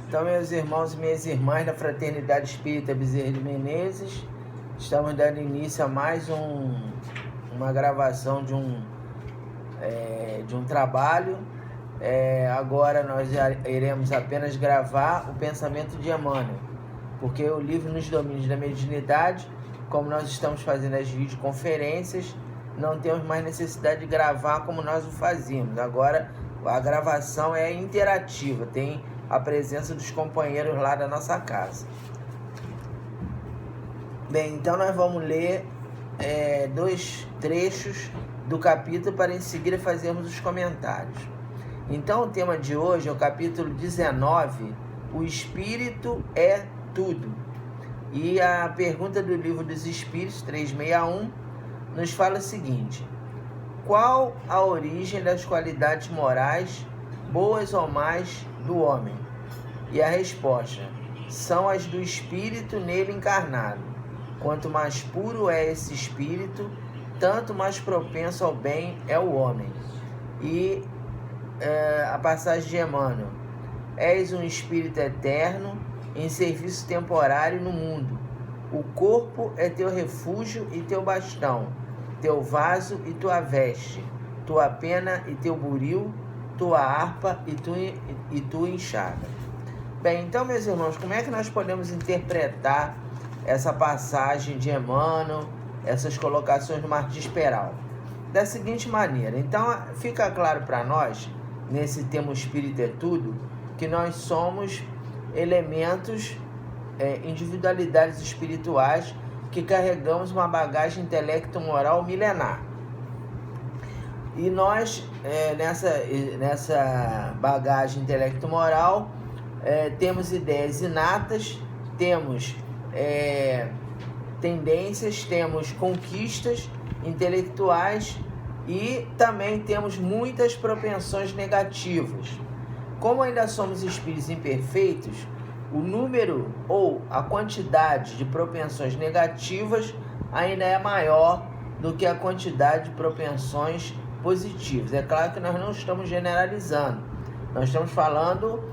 Então, meus irmãos e minhas irmãs da Fraternidade Espírita Bezerra de Menezes, estamos dando início a mais uma gravação de um trabalho. Agora nós iremos apenas gravar o pensamento de Emmanuel, porque o livro Nos Domínios da Mediunidade, como nós estamos fazendo as videoconferências, não temos mais necessidade de gravar como nós o fazíamos. Agora a gravação é interativa, tem a presença dos companheiros lá da nossa casa. Bem, então nós vamos ler 2 trechos do capítulo para em seguida fazermos os comentários. Então o tema de hoje é o capítulo 19, o Espírito é tudo. E a pergunta do Livro dos Espíritos, 361, nos fala o seguinte: qual a origem das qualidades morais, boas ou más, do homem? E a resposta: são as do espírito nele encarnado. Quanto mais puro é esse espírito, tanto mais propenso ao bem é o homem. E a passagem de Emmanuel: és um espírito eterno em serviço temporário no mundo. O corpo é teu refúgio e teu bastão, teu vaso e tua veste, tua pena e teu buril, tua harpa e tua enxada. Bem, então, meus irmãos, como é que nós podemos interpretar essa passagem de Emmanuel, essas colocações do Martins Peral? Da seguinte maneira: então, fica claro para nós, nesse tema Espírito é Tudo, que nós somos elementos, individualidades espirituais que carregamos uma bagagem intelecto-moral milenar. E nós, nessa bagagem intelecto-moral, temos ideias inatas, temos tendências, temos conquistas intelectuais e também temos muitas propensões negativas. Como ainda somos espíritos imperfeitos, o número ou a quantidade de propensões negativas ainda é maior do que a quantidade de propensões positivas. É claro que nós não estamos generalizando, nós estamos falando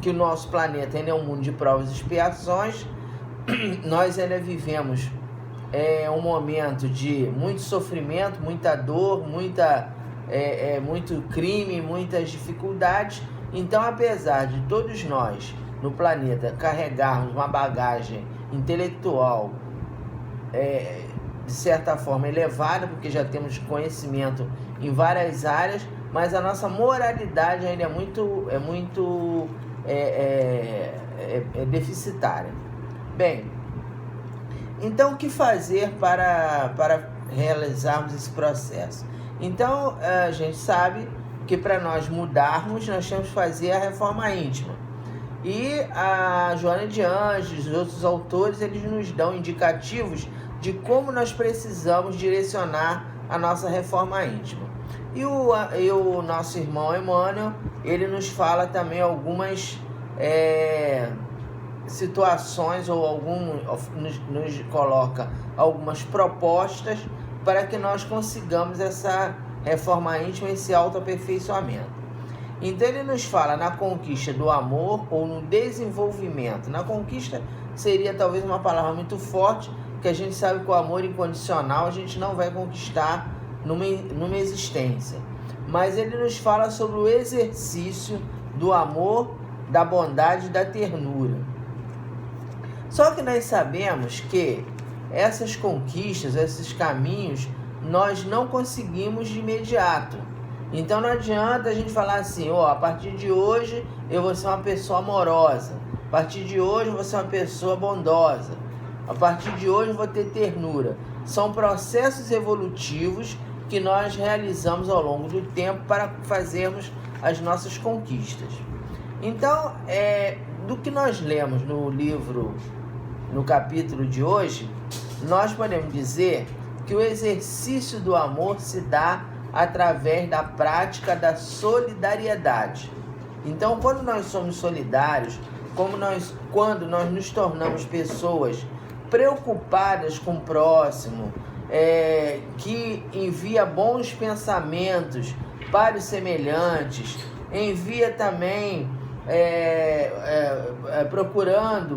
que o nosso planeta ainda é um mundo de provas e expiações. Nós ainda vivemos um momento de muito sofrimento, muita dor, muito crime, muitas dificuldades. Então, apesar de todos nós no planeta carregarmos uma bagagem intelectual de certa forma elevada, porque já temos conhecimento em várias áreas, mas a nossa moralidade ainda é muito deficitária. Bem, então o que fazer para realizarmos esse processo? Então a gente sabe que para nós mudarmos, nós temos que fazer a reforma íntima. E a Joana de Anjos e os outros autores, eles nos dão indicativos de como nós precisamos direcionar a nossa reforma íntima. E o nosso irmão Emmanuel, ele nos fala também algumas situações, ou nos coloca algumas propostas para que nós consigamos essa reforma íntima, esse autoaperfeiçoamento. Então ele nos fala na conquista do amor ou no desenvolvimento. Na conquista seria talvez uma palavra muito forte, porque a gente sabe que o amor incondicional a gente não vai conquistar numa existência. Mas ele nos fala sobre o exercício do amor, da bondade e da ternura. Só que nós sabemos que essas conquistas, esses caminhos, nós não conseguimos de imediato. Então não adianta a gente falar assim: a partir de hoje eu vou ser uma pessoa amorosa, a partir de hoje eu vou ser uma pessoa bondosa, a partir de hoje eu vou ter ternura. São processos evolutivos que nós realizamos ao longo do tempo para fazermos as nossas conquistas. Então, do que nós lemos no livro, no capítulo de hoje, nós podemos dizer que o exercício do amor se dá através da prática da solidariedade. Então, quando nós somos solidários, quando nós nos tornamos pessoas preocupadas com o próximo, que envia bons pensamentos para os semelhantes, envia também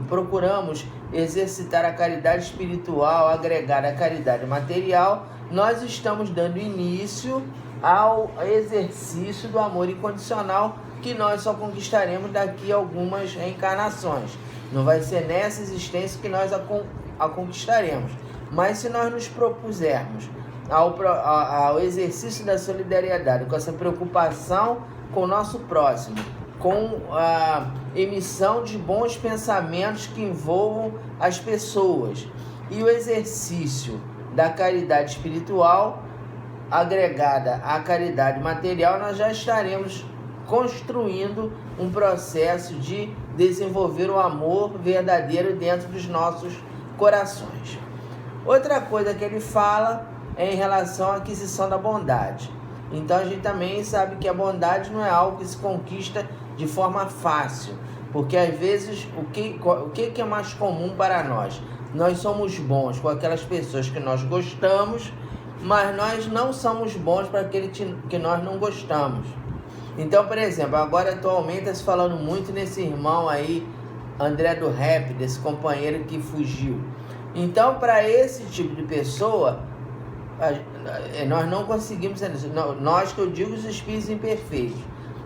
procuramos exercitar a caridade espiritual, agregar a caridade material, nós estamos dando início ao exercício do amor incondicional, que nós só conquistaremos daqui a algumas reencarnações. Não vai ser nessa existência que nós a conquistaremos. Mas se nós nos propusermos ao exercício da solidariedade, com essa preocupação com o nosso próximo, com a emissão de bons pensamentos que envolvam as pessoas, e o exercício da caridade espiritual agregada à caridade material, nós já estaremos construindo um processo de desenvolver o amor verdadeiro dentro dos nossos corações. Outra coisa que ele fala é em relação à aquisição da bondade. Então a gente também sabe que a bondade não é algo que se conquista de forma fácil, porque às vezes o que é mais comum para nós? Nós somos bons com aquelas pessoas que nós gostamos, mas nós não somos bons para aquele que nós não gostamos. Então, por exemplo, agora atualmente está se falando muito nesse irmão aí, André do Rap, desse companheiro que fugiu. Então, para esse tipo de pessoa, nós não conseguimos, nós que eu digo os espíritos imperfeitos,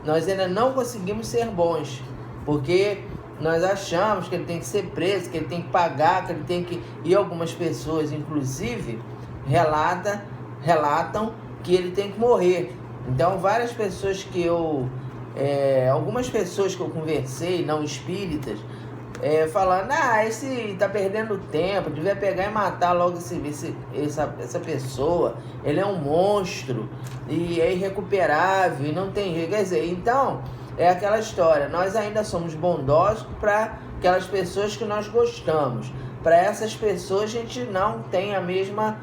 nós ainda não conseguimos ser bons, porque nós achamos que ele tem que ser preso, que ele tem que pagar, que ele tem que... E algumas pessoas, inclusive, relatam que ele tem que morrer. Então, várias pessoas que algumas pessoas que eu conversei, não espíritas, falando, esse tá perdendo tempo, devia pegar e matar logo essa pessoa, ele é um monstro, e é irrecuperável, e não tem jeito. Quer dizer, então, é aquela história, nós ainda somos bondosos para aquelas pessoas que nós gostamos. Para essas pessoas, a gente não tem a mesma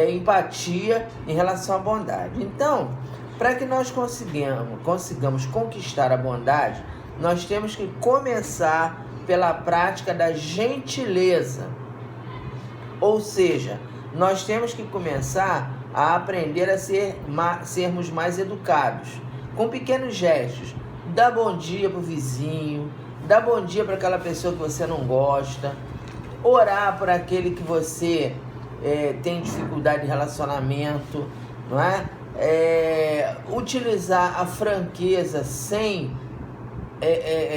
empatia em relação à bondade. Então, para que nós consigamos conquistar a bondade, nós temos que começar pela prática da gentileza. Ou seja, nós temos que começar a aprender a sermos mais educados, com pequenos gestos. Dá bom dia para o vizinho, dá bom dia para aquela pessoa que você não gosta, orar por aquele que você tem dificuldade de relacionamento, não é? Utilizar a franqueza sem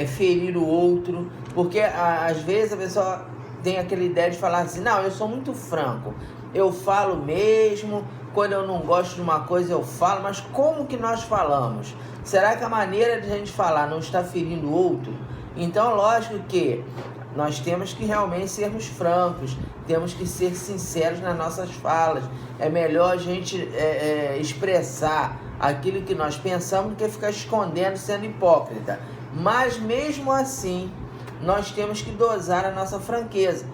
ferir o outro, porque às vezes a pessoa tem aquela ideia de falar assim, não, eu sou muito franco, eu falo mesmo, quando eu não gosto de uma coisa eu falo, mas como que nós falamos? Será que a maneira de a gente falar não está ferindo o outro? Então, lógico que nós temos que realmente sermos francos, temos que ser sinceros nas nossas falas. É melhor a gente expressar aquilo que nós pensamos do que ficar escondendo, sendo hipócrita. Mas mesmo assim, nós temos que dosar a nossa franqueza.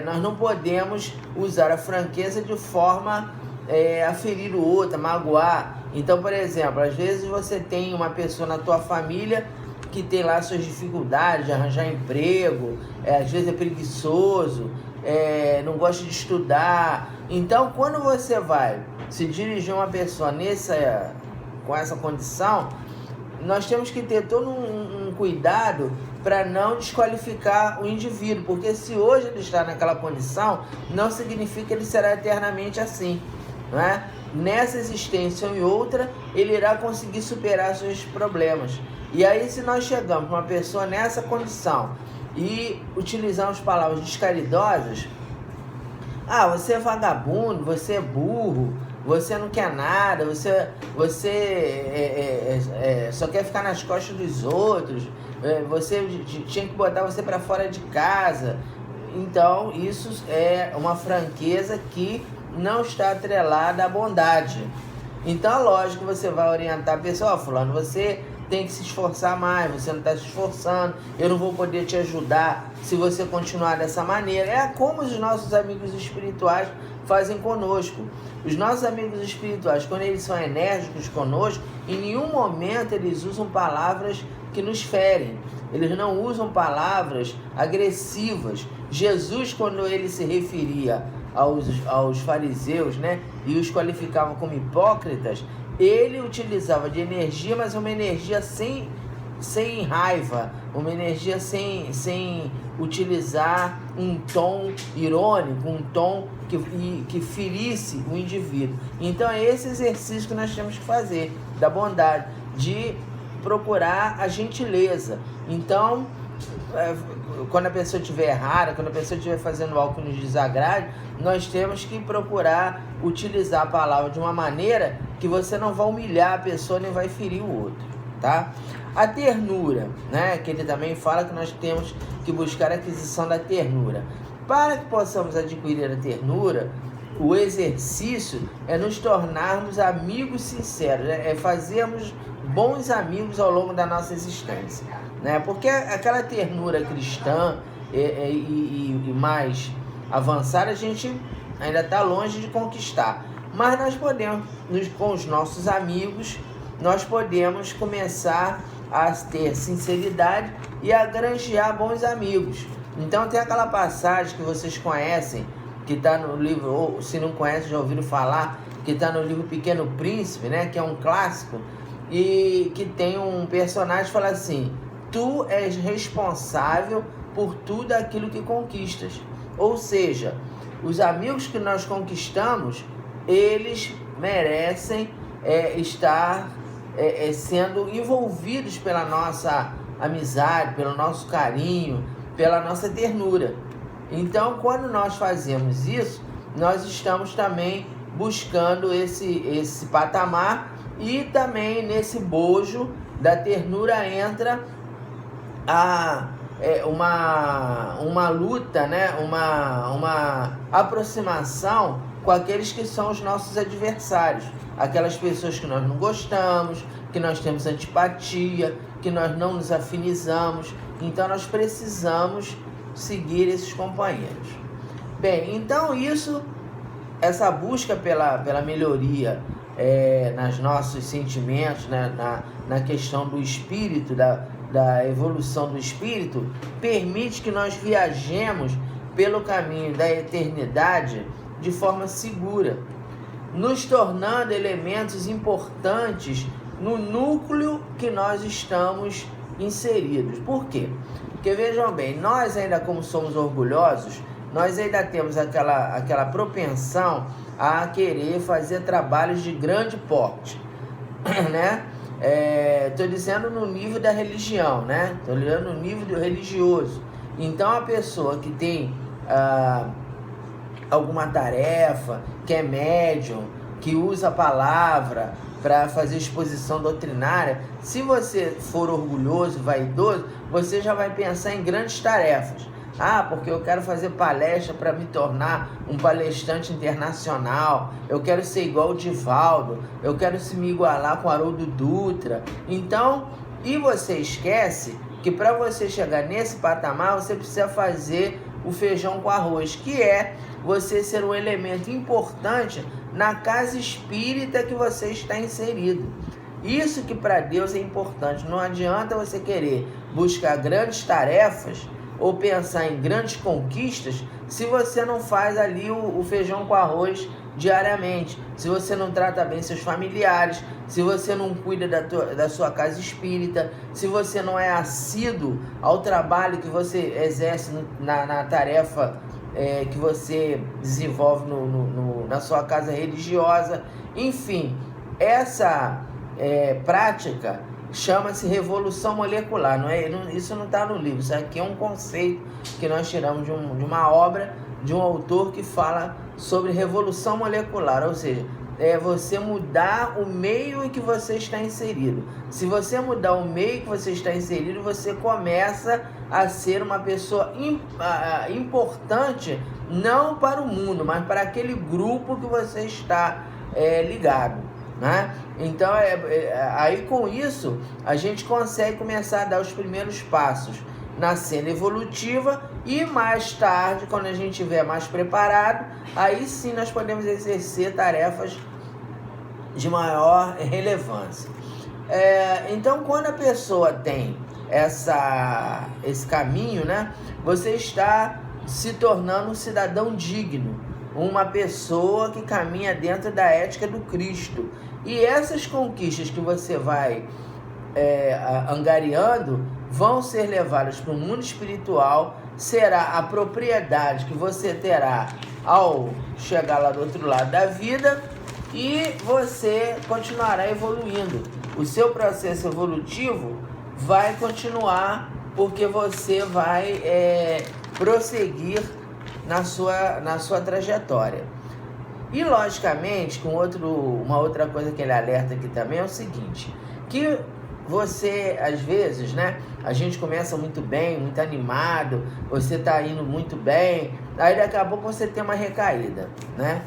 Nós não podemos usar a franqueza de forma a ferir o outro, a magoar. Então, por exemplo, às vezes você tem uma pessoa na tua família que tem lá suas dificuldades de arranjar emprego, às vezes é preguiçoso, não gosta de estudar. Então, quando você vai se dirigir a uma pessoa com essa condição, nós temos que ter todo um cuidado para não desqualificar o indivíduo, porque se hoje ele está naquela condição, não significa que ele será eternamente assim, não é? Nessa existência ou em outra, ele irá conseguir superar seus problemas. E aí, se nós chegamos com uma pessoa nessa condição e utilizamos palavras descaridosas, você é vagabundo, você é burro, você não quer nada, você só quer ficar nas costas dos outros, você tinha que botar você para fora de casa. Então, isso é uma franqueza que não está atrelada à bondade. Então, lógico que você vai orientar a pessoa, fulano, você tem que se esforçar mais, você não está se esforçando, eu não vou poder te ajudar se você continuar dessa maneira. É como os nossos amigos espirituais fazem conosco. Os nossos amigos espirituais, quando eles são enérgicos conosco, em nenhum momento eles usam palavras que nos ferem. Eles não usam palavras agressivas. Jesus, quando ele se referia aos fariseus, né, e os qualificava como hipócritas, ele utilizava de energia, mas uma energia sem sem raiva, uma energia sem utilizar um tom irônico, um tom que ferisse o indivíduo. Então é esse exercício que nós temos que fazer, da bondade, de procurar a gentileza. Então, quando a pessoa estiver errada, quando a pessoa estiver fazendo algo que nos desagrade, nós temos que procurar utilizar a palavra de uma maneira que você não vai humilhar a pessoa nem vai ferir o outro, tá? A ternura, né? Que ele também fala que nós temos que buscar a aquisição da ternura. Para que possamos adquirir a ternura, o exercício é nos tornarmos amigos sinceros, é fazermos bons amigos ao longo da nossa existência, né? Porque aquela ternura cristã e mais avançada, a gente ainda está longe de conquistar. Mas nós podemos, com os nossos amigos, nós podemos começar a ter sinceridade e a granjear bons amigos. Então tem aquela passagem que vocês conhecem, que está no livro, ou se não conhecem, já ouviram falar, que está no livro Pequeno Príncipe, né, que é um clássico, e que tem um personagem que fala assim: tu és responsável por tudo aquilo que conquistas. Ou seja, os amigos que nós conquistamos, eles merecem estar sendo envolvidos pela nossa amizade, pelo nosso carinho, pela nossa ternura. Então, quando nós fazemos isso, nós estamos também buscando esse patamar, e também nesse bojo da ternura entra uma luta, né? uma aproximação com aqueles que são os nossos adversários, aquelas pessoas que nós não gostamos, que nós temos antipatia, que nós não nos afinizamos. Então nós precisamos seguir esses companheiros. Bem, então essa busca pela melhoria nos nossos sentimentos, né, na questão do espírito, da evolução do espírito, permite que nós viajemos pelo caminho da eternidade de forma segura, nos tornando elementos importantes no núcleo que nós estamos inseridos. Por quê? Porque vejam bem, nós ainda, como somos orgulhosos, nós ainda temos aquela propensão a querer fazer trabalhos de grande porte, né? Estou dizendo no nível da religião, né? Estou dizendo no nível do religioso. Então a pessoa que tem alguma tarefa, que é médium, que usa a palavra para fazer exposição doutrinária, se você for orgulhoso, vaidoso, você já vai pensar em grandes tarefas. Porque eu quero fazer palestra para me tornar um palestrante internacional, eu quero ser igual o Divaldo, eu quero me igualar com o Haroldo Dutra. Então, e você esquece que para você chegar nesse patamar, você precisa fazer o feijão com arroz, que é você ser um elemento importante na casa espírita que você está inserido. Isso que para Deus é importante. Não adianta você querer buscar grandes tarefas ou pensar em grandes conquistas se você não faz ali o feijão com arroz diariamente, se você não trata bem seus familiares, se você não cuida da sua casa espírita, se você não é assíduo ao trabalho que você exerce na tarefa que você desenvolve na sua casa religiosa. Enfim, essa prática chama-se revolução molecular. Isso não está no livro, isso aqui é um conceito que nós tiramos de uma obra de um autor que fala sobre revolução molecular, ou seja, é você mudar o meio em que você está inserido. Se você mudar o meio que você está inserido, você começa a ser uma pessoa importante, não para o mundo, mas para aquele grupo que você está ligado, né? Então, aí com isso, a gente consegue começar a dar os primeiros passos na cena evolutiva, e mais tarde, quando a gente estiver mais preparado, aí sim nós podemos exercer tarefas de maior relevância. Então, quando a pessoa tem esse caminho, né, você está se tornando um cidadão digno, uma pessoa que caminha dentro da ética do Cristo. E essas conquistas que você vai angariando vão ser levadas para o mundo espiritual, será a propriedade que você terá ao chegar lá do outro lado da vida, e você continuará evoluindo. O seu processo evolutivo vai continuar, porque você vai prosseguir na sua trajetória. E logicamente, uma outra coisa que ele alerta aqui também é o seguinte, que você, às vezes, né, a gente começa muito bem, muito animado, você está indo muito bem, aí daqui a pouco você tem uma recaída, né?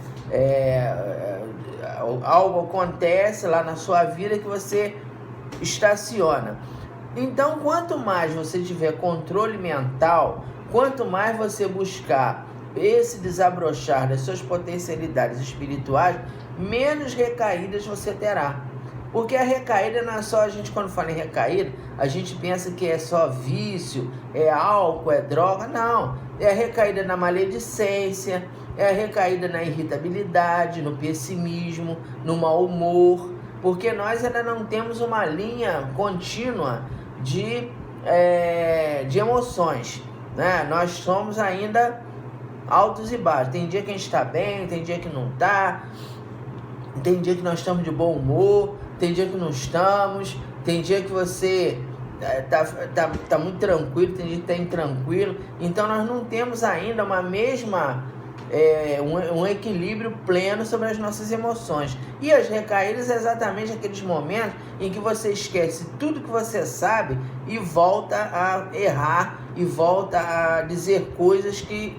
Algo acontece lá na sua vida que você estaciona. Então, quanto mais você tiver controle mental, quanto mais você buscar esse desabrochar das suas potencialidades espirituais, menos recaídas você terá. Porque a recaída não é só, a gente quando fala em recaída, a gente pensa que é só vício, é álcool, é droga. Não, é a recaída na maledicência, é a recaída na irritabilidade, no pessimismo, no mau humor, porque nós ainda não temos uma linha contínua de emoções, né? Nós somos ainda altos e baixos. Tem dia que a gente está bem, tem dia que não está, tem dia que nós estamos de bom humor, tem dia que não estamos, tem dia que você tá muito tranquilo, tem dia que está intranquilo. Então nós não temos ainda uma mesma um equilíbrio pleno sobre as nossas emoções. E as recaídas é exatamente aqueles momentos em que você esquece tudo que você sabe e volta a errar e volta a dizer coisas que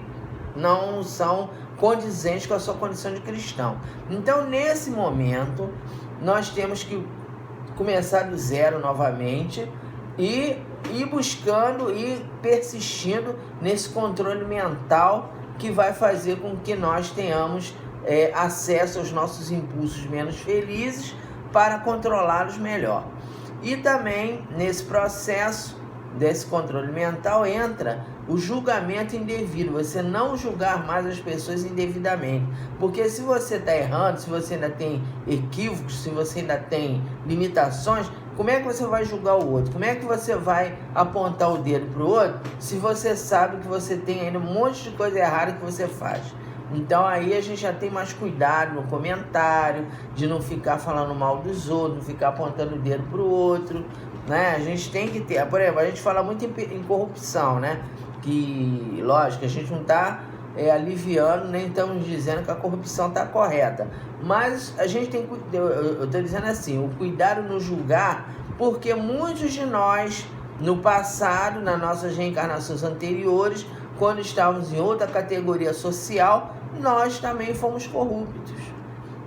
não são condizentes com a sua condição de cristão. Então, nesse momento, nós temos que começar do zero novamente e ir buscando e persistindo nesse controle mental que vai fazer com que nós tenhamos acesso aos nossos impulsos menos felizes para controlá-los melhor. E também, nesse processo desse controle mental, entra o julgamento indevido, você não julgar mais as pessoas indevidamente, porque se você está errando, se você ainda tem equívocos, se você ainda tem limitações, como é que você vai julgar o outro? Como é que você vai apontar o dedo para o outro se você sabe que você tem ainda um monte de coisa errada que você faz? Então aí a gente já tem mais cuidado no comentário, de não ficar falando mal dos outros, não ficar apontando o dedo para o outro, né? A gente tem que ter, por exemplo, a gente fala muito em corrupção, né? Que, lógico, a gente não está aliviando, nem estamos dizendo que a corrupção está correta, mas a gente tem, eu estou dizendo assim, o cuidado no julgar, porque muitos de nós, no passado, nas nossas reencarnações anteriores, quando estávamos em outra categoria social, nós também fomos corruptos.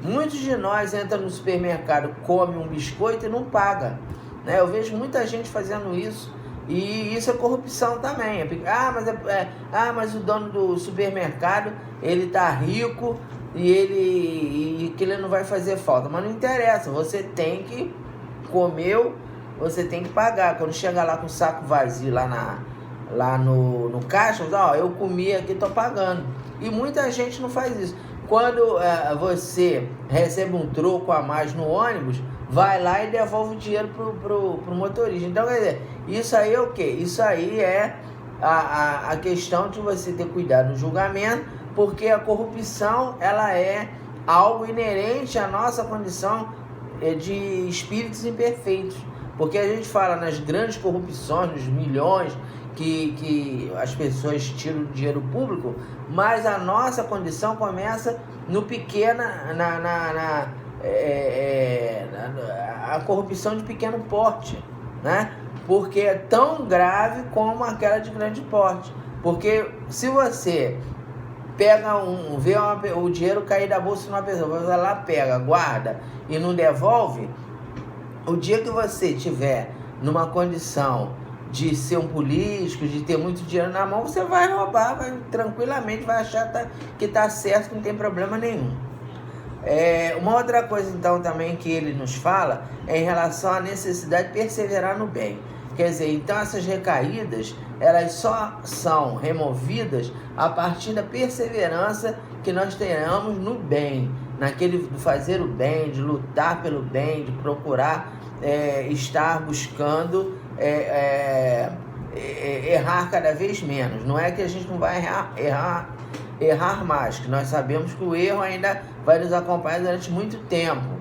Muitos de nós entram no supermercado, come um biscoito e não paga, né? Eu vejo muita gente fazendo isso. E isso é corrupção também. Mas o dono do supermercado, ele tá rico e que ele não vai fazer falta. Mas não interessa, você tem que comer, você tem que pagar. Quando chega lá com o saco vazio lá no caixa, eu comi aqui, tô pagando. E muita gente não faz isso. Quando você recebe um troco a mais no ônibus, vai lá e devolve o dinheiro pro motorista. Então, quer dizer, isso aí é o quê? Isso aí é a questão de você ter cuidado no julgamento, porque a corrupção, ela é algo inerente à nossa condição de espíritos imperfeitos. Porque a gente fala nas grandes corrupções, nos milhões que as pessoas tiram do dinheiro público, mas a nossa condição começa no a corrupção de pequeno porte, né? Porque é tão grave como aquela de grande porte. Porque se você pega vê o dinheiro cair da bolsa de uma pessoa, você vai lá, pega, guarda e não devolve, o dia que você tiver numa condição de ser um político, de ter muito dinheiro na mão, você vai roubar, tranquilamente vai achar que tá certo, que não tem problema nenhum. Uma outra coisa então também que ele nos fala é em relação à necessidade de perseverar no bem. Quer dizer, então essas recaídas, elas só são removidas a partir da perseverança que nós tenhamos no bem, naquele de fazer o bem, de lutar pelo bem, de procurar estar buscando errar cada vez menos. Não é que a gente não vai errar mais, que nós sabemos que o erro ainda vai nos acompanhar durante muito tempo,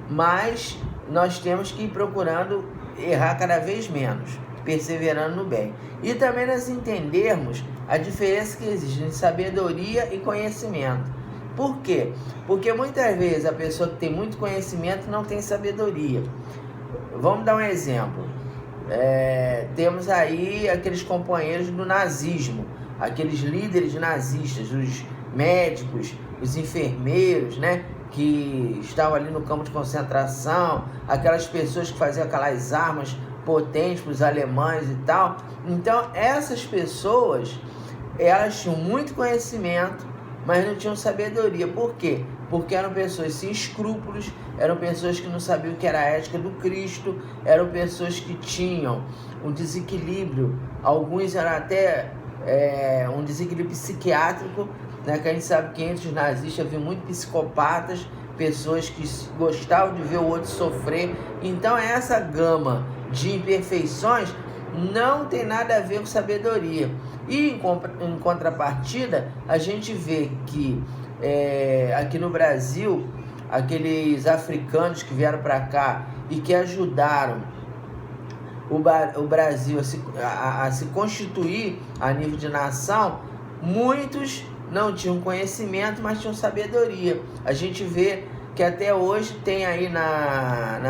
mas nós temos que ir procurando errar cada vez menos, perseverando no bem. E também nós entendermos a diferença que existe entre sabedoria e conhecimento. Por quê? Porque muitas vezes a pessoa que tem muito conhecimento não tem sabedoria. Vamos dar um exemplo. Temos aí aqueles companheiros do nazismo, aqueles líderes nazistas, os médicos, os enfermeiros, né, que estavam ali no campo de concentração, aquelas pessoas que faziam aquelas armas potentes para os alemães e tal. Então essas pessoas, elas tinham muito conhecimento, mas não tinham sabedoria. Por quê? Porque eram pessoas sem escrúpulos, eram pessoas que não sabiam o que era a ética do Cristo, eram pessoas que tinham um desequilíbrio, alguns eram até um desequilíbrio psiquiátrico, né, que a gente sabe que entre os nazistas havia muito psicopatas, pessoas que gostavam de ver o outro sofrer. Então essa gama de imperfeições não tem nada a ver com sabedoria. E em contrapartida, a gente vê que aqui no Brasil, aqueles africanos que vieram para cá e que ajudaram o Brasil a se constituir a nível de nação, muitos não tinham conhecimento, mas tinham sabedoria. A gente vê que até hoje tem aí na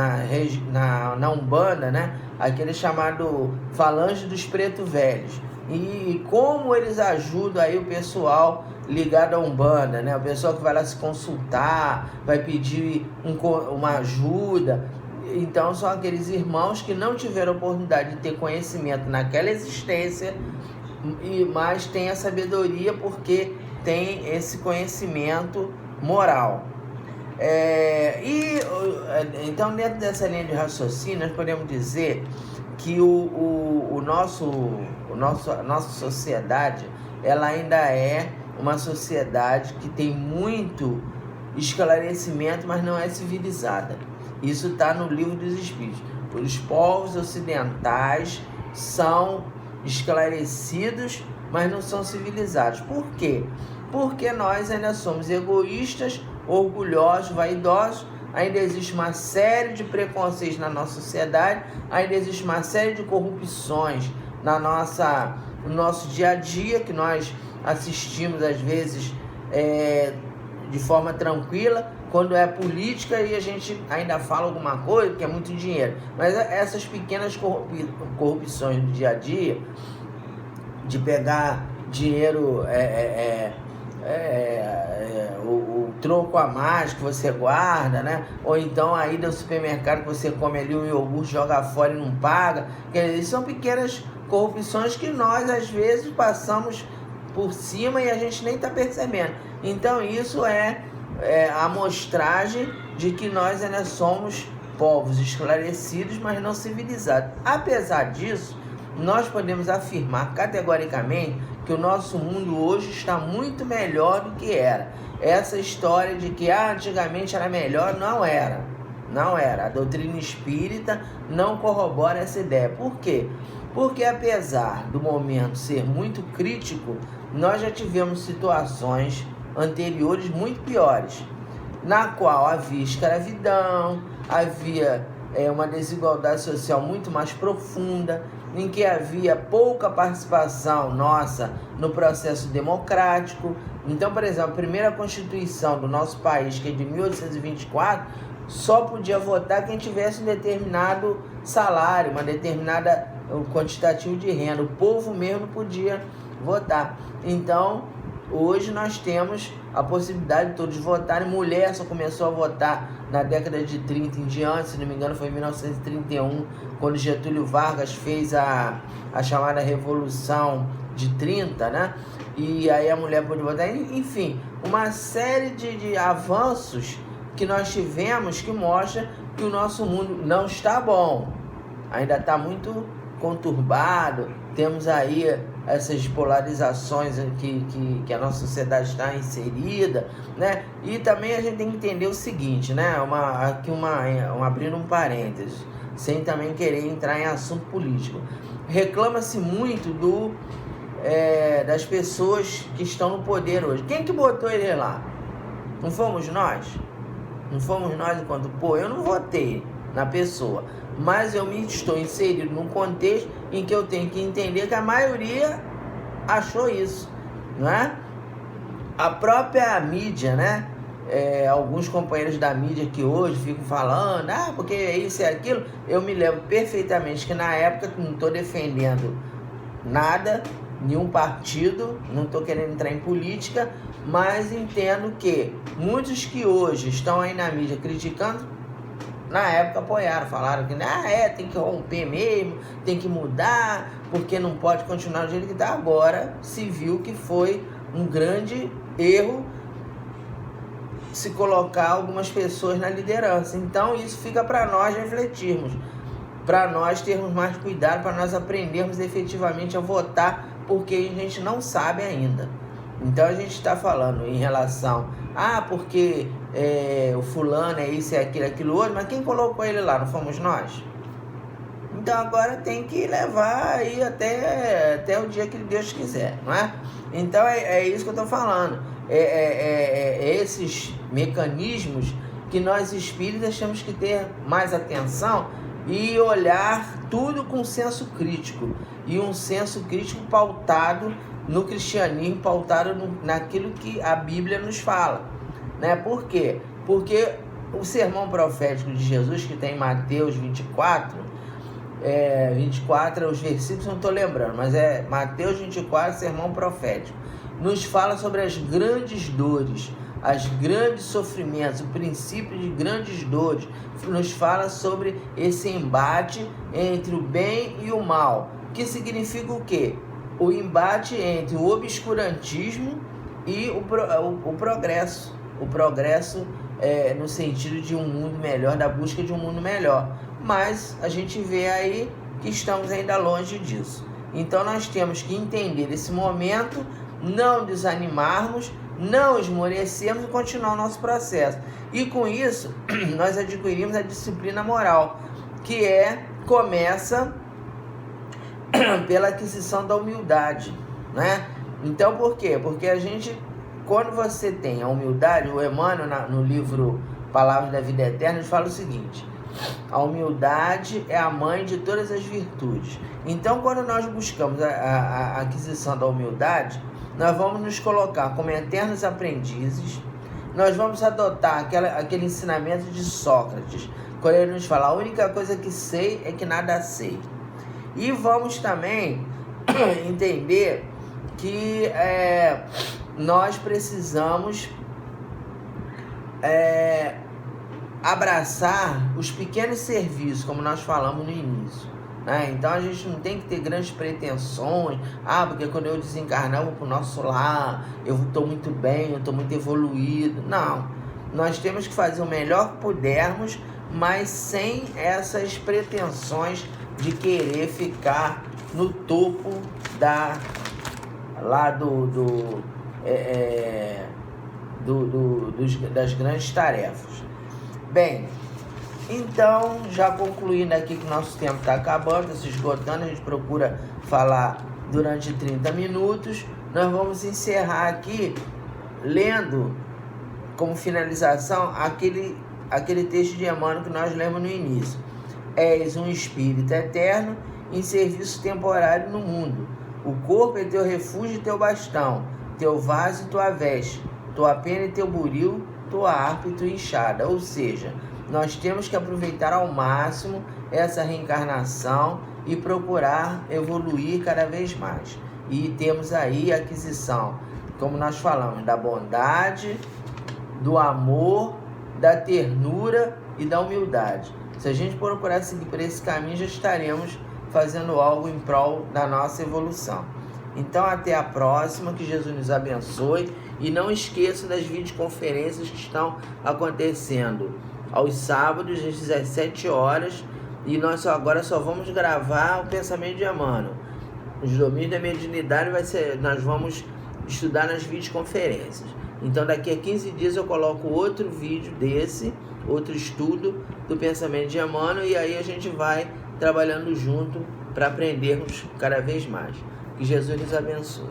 Umbanda, né, aquele chamado Falange dos Preto Velhos. E como eles ajudam aí o pessoal ligado à Umbanda, né? O pessoal que vai lá se consultar, vai pedir uma ajuda. Então são aqueles irmãos que não tiveram oportunidade de ter conhecimento naquela existência, mas tem a sabedoria porque tem esse conhecimento moral. Então, dentro dessa linha de raciocínio, nós podemos dizer que a nossa sociedade, ela ainda é uma sociedade que tem muito esclarecimento, mas não é civilizada. Isso está no Livro dos Espíritos. Os povos ocidentais são esclarecidos, mas não são civilizados. Por quê? Porque nós ainda somos egoístas, orgulhosos, vaidosos. Ainda existe uma série de preconceitos na nossa sociedade, ainda existe uma série de corrupções no nosso dia a dia, que nós assistimos às vezes de forma tranquila, quando é política e a gente ainda fala alguma coisa, que é muito dinheiro. Mas essas pequenas corrupções do dia a dia, de pegar dinheiro, o troco a mais que você guarda, né? Ou então a ida ao supermercado que você come ali um iogurte, joga fora e não paga. Quer dizer, são pequenas corrupções que nós às vezes passamos por cima e a gente nem está percebendo. Então isso é a amostragem de que nós ainda somos povos esclarecidos, mas não civilizados. Apesar disso, nós podemos afirmar categoricamente que o nosso mundo hoje está muito melhor do que era. Essa história de que antigamente era melhor, não era. A doutrina espírita não corrobora essa ideia. Por quê? Porque apesar do momento ser muito crítico, nós já tivemos situações anteriores muito piores, na qual havia escravidão, havia uma desigualdade social muito mais profunda, em que havia pouca participação nossa no processo democrático. Então, por exemplo, a primeira Constituição do nosso país, que é de 1824, só podia votar quem tivesse um determinado salário, uma determinada quantitativo de renda. O povo mesmo podia votar. Então, hoje nós temos a possibilidade de todos votarem. Mulher só começou a votar na década de 30 em diante, se não me engano foi em 1931, quando Getúlio Vargas fez a chamada Revolução de 30, né? E aí a mulher pôde votar. Enfim, uma série de avanços que nós tivemos que mostra que o nosso mundo não está bom, ainda está muito conturbado. Temos aí essas polarizações que a nossa sociedade está inserida, né? E também a gente tem que entender o seguinte, né? Abrindo um parênteses. sem também querer entrar em assunto político. Reclama-se muito das pessoas que estão no poder hoje. Quem que botou ele lá? Não fomos nós? Não fomos nós enquanto povo? Eu não votei na pessoa, mas eu estou inserido num contexto em que eu tenho que entender que a maioria achou isso, não é? A própria mídia, né? Alguns companheiros da mídia que hoje ficam falando, porque isso e aquilo, eu me lembro perfeitamente que na época, não estou defendendo nada, nenhum partido, não estou querendo entrar em política, mas entendo que muitos que hoje estão aí na mídia criticando, na época apoiaram, falaram que tem que romper mesmo, tem que mudar, porque não pode continuar do jeito que está. Agora se viu que foi um grande erro se colocar algumas pessoas na liderança. Então isso fica para nós refletirmos, para nós termos mais cuidado, para nós aprendermos efetivamente a votar, porque a gente não sabe ainda. Então a gente está falando em relação porque o fulano é isso, é aquilo outro, mas quem colocou ele lá? Não fomos nós? Então agora tem que levar aí até o dia que Deus quiser, não é? Então é isso que eu estou falando. Esses mecanismos que nós espíritas temos que ter mais atenção e olhar tudo com senso crítico, e um senso crítico pautado no cristianismo, pautado naquilo que a Bíblia nos fala, né? Por quê? Porque o sermão profético de Jesus, que tem em Mateus 24, 24 os versículos, não estou lembrando, mas é Mateus 24, sermão profético, nos fala sobre as grandes dores, as grandes sofrimentos, o princípio de grandes dores, nos fala sobre esse embate entre o bem e o mal, que significa o quê? O embate entre o obscurantismo e o progresso. O progresso no sentido de um mundo melhor, da busca de um mundo melhor. Mas a gente vê aí que estamos ainda longe disso. Então nós temos que entender esse momento, não desanimarmos, não esmorecermos e continuar o nosso processo. E com isso, nós adquirimos a disciplina moral, que começa pela aquisição da humildade, né? Então por quê? Porque a gente, quando você tem a humildade, o Emmanuel no livro Palavras da Vida Eterna, ele fala o seguinte: a humildade é a mãe de todas as virtudes. Então quando nós buscamos a aquisição da humildade, nós vamos nos colocar como eternos aprendizes, nós vamos adotar aquele ensinamento de Sócrates, quando ele nos fala: a única coisa que sei é que nada sei. E vamos também entender que nós precisamos abraçar os pequenos serviços, como nós falamos no início, né? Então a gente não tem que ter grandes pretensões, porque quando eu desencarnar eu vou para o nosso lar, eu estou muito bem, eu estou muito evoluído. Não, nós temos que fazer o melhor que pudermos, mas sem essas pretensões de querer ficar no topo das grandes tarefas. Bem, então, já concluindo aqui que o nosso tempo está acabando, se esgotando, a gente procura falar durante 30 minutos. Nós vamos encerrar aqui lendo, como finalização, aquele texto de Emmanuel que nós lemos no início. És um espírito eterno em serviço temporário no mundo. O corpo é teu refúgio e teu bastão, teu vaso e tua veste, tua pena e teu buril, tua harpa e tua enxada. Ou seja, nós temos que aproveitar ao máximo essa reencarnação e procurar evoluir cada vez mais. E temos aí a aquisição, como nós falamos, da bondade, do amor, da ternura e da humildade. Se a gente procurar seguir por esse caminho, já estaremos fazendo algo em prol da nossa evolução. Então até a próxima, que Jesus nos abençoe, e não esqueçam das videoconferências que estão acontecendo aos sábados às 17 horas, e nós agora só vamos gravar o pensamento de Emmanuel. Os domínios da mediunidade nós vamos estudar nas videoconferências. Então daqui a 15 dias eu coloco outro vídeo desse, outro estudo do pensamento de Emmanuel, e aí a gente vai trabalhando junto para aprendermos cada vez mais. Que Jesus nos abençoe.